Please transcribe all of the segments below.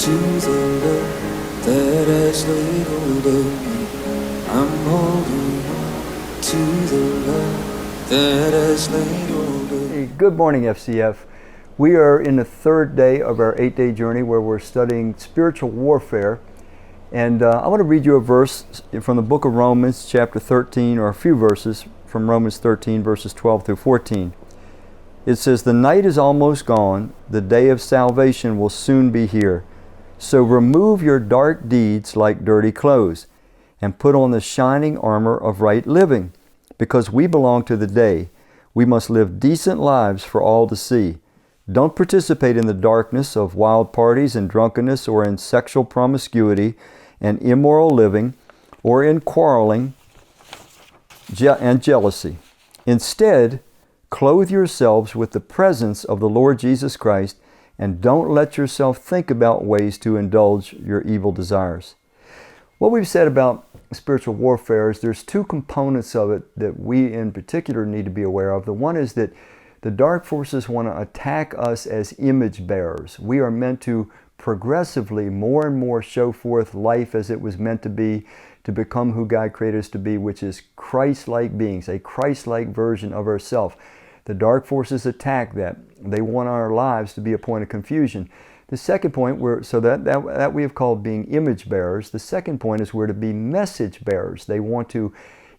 to the love that has laid hold of me. I'm holding on to the love that has laid hold of me. Hey, good morning, FCF. We are in the third day of our 8-day journey where we're studying spiritual warfare. And I want to read you a verse from the book of Romans, chapter 13, or a few verses from Romans 13, verses 12 through 14. It says, "The night is almost gone, the day of salvation will soon be here. So remove your dark deeds like dirty clothes, and put on the shining armor of right living. Because we belong to the day, we must live decent lives for all to see. Don't participate in the darkness of wild parties and drunkenness, or in sexual promiscuity and immoral living, or in quarreling and jealousy. Instead, clothe yourselves with the presence of the Lord Jesus Christ, and don't let yourself think about ways to indulge your evil desires." What we've said about spiritual warfare is there's two components of it that we in particular need to be aware of. The one is that the dark forces want to attack us as image bearers. We are meant to progressively more and more show forth life as it was meant to be, to become who God created us to be, which is Christ-like beings, a Christ-like version of ourselves. The dark forces attack that. They want our lives to be a point of confusion. The second point, that we have called being image bearers. The second point is we're to be message bearers. They want to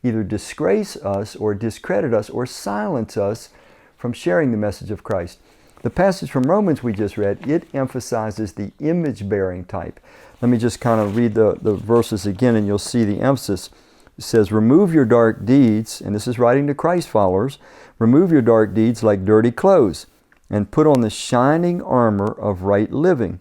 either disgrace us or discredit us or silence us from sharing the message of Christ. The passage from Romans we just read, it emphasizes the image-bearing type. Let me just kind of read the verses again and you'll see the emphasis. It says, "Remove your dark deeds," and this is writing to Christ followers, "remove your dark deeds like dirty clothes, and put on the shining armor of right living.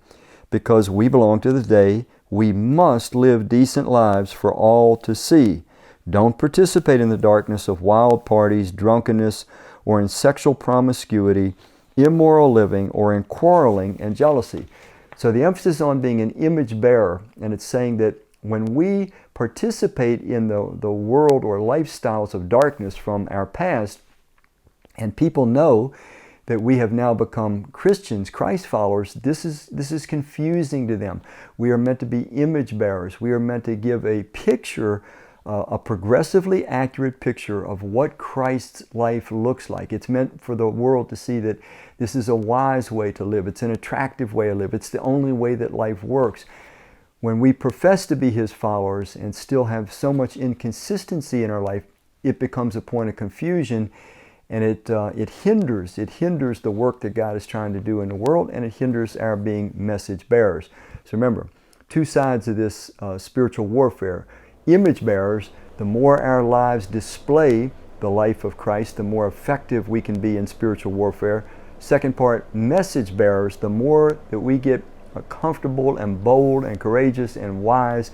Because we belong to the day, we must live decent lives for all to see. Don't participate in the darkness of wild parties, drunkenness, or in sexual promiscuity, immoral living, or in quarreling and jealousy." So the emphasis on being an image bearer, and it's saying that when we participate in the world or lifestyles of darkness from our past, and people know that we have now become Christians, Christ followers, this is confusing to them. We are meant to be image bearers. We are meant to give a picture, a progressively accurate picture of what Christ's life looks like. It's meant for the world to see that this is a wise way to live. It's an attractive way to live. It's the only way that life works. When we profess to be His followers and still have so much inconsistency in our life, it becomes a point of confusion, and it hinders the work that God is trying to do in the world, and it hinders our being message bearers. So remember, two sides of this spiritual warfare. Image bearers, the more our lives display the life of Christ, the more effective we can be in spiritual warfare. Second part, message bearers, the more that we get comfortable and bold and courageous and wise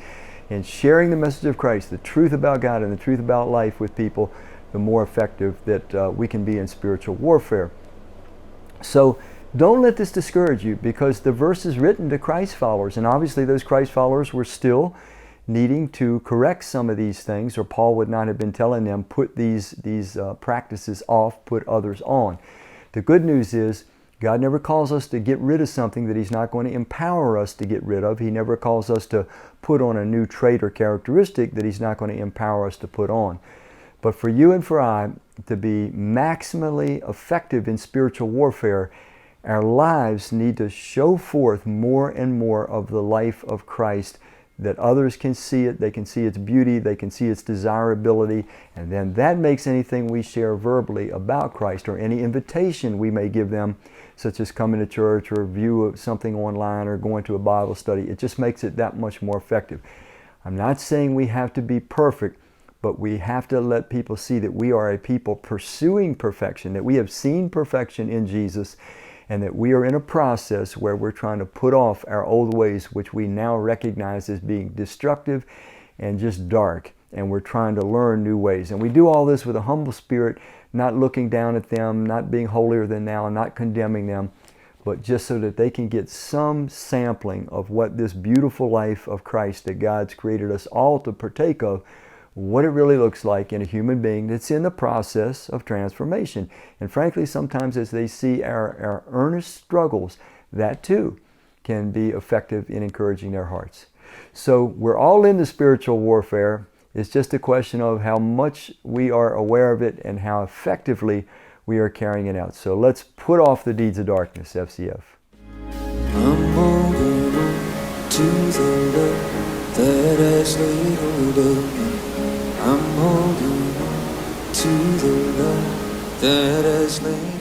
in sharing the message of Christ, the truth about God and the truth about life with people, the more effective that we can be in spiritual warfare. So don't let this discourage you, because the verse is written to Christ followers, and obviously those Christ followers were still needing to correct some of these things, or Paul would not have been telling them, put these practices off, put others on. The good news is God never calls us to get rid of something that He's not going to empower us to get rid of. He never calls us to put on a new trait or characteristic that He's not going to empower us to put on. But for you and for I to be maximally effective in spiritual warfare, our lives need to show forth more and more of the life of Christ, that others can see it, they can see its beauty, they can see its desirability, and then that makes anything we share verbally about Christ, or any invitation we may give them, such as coming to church or view something online or going to a Bible study, it just makes it that much more effective. I'm not saying we have to be perfect, but we have to let people see that we are a people pursuing perfection, that we have seen perfection in Jesus, and that we are in a process where we're trying to put off our old ways, which we now recognize as being destructive and just dark, and we're trying to learn new ways. And we do all this with a humble spirit, not looking down at them, not being holier than thou, not condemning them, but just so that they can get some sampling of what this beautiful life of Christ that God's created us all to partake of, what it really looks like in a human being that's in the process of transformation. And frankly, sometimes as they see our earnest struggles, that too can be effective in encouraging their hearts. So we're all in the spiritual warfare. It's just a question of how much we are aware of it and how effectively we are carrying it out. So let's put off the deeds of darkness, FCF. I'm holding on to the love that has laid hold of me. I'm holding on to the love that has laid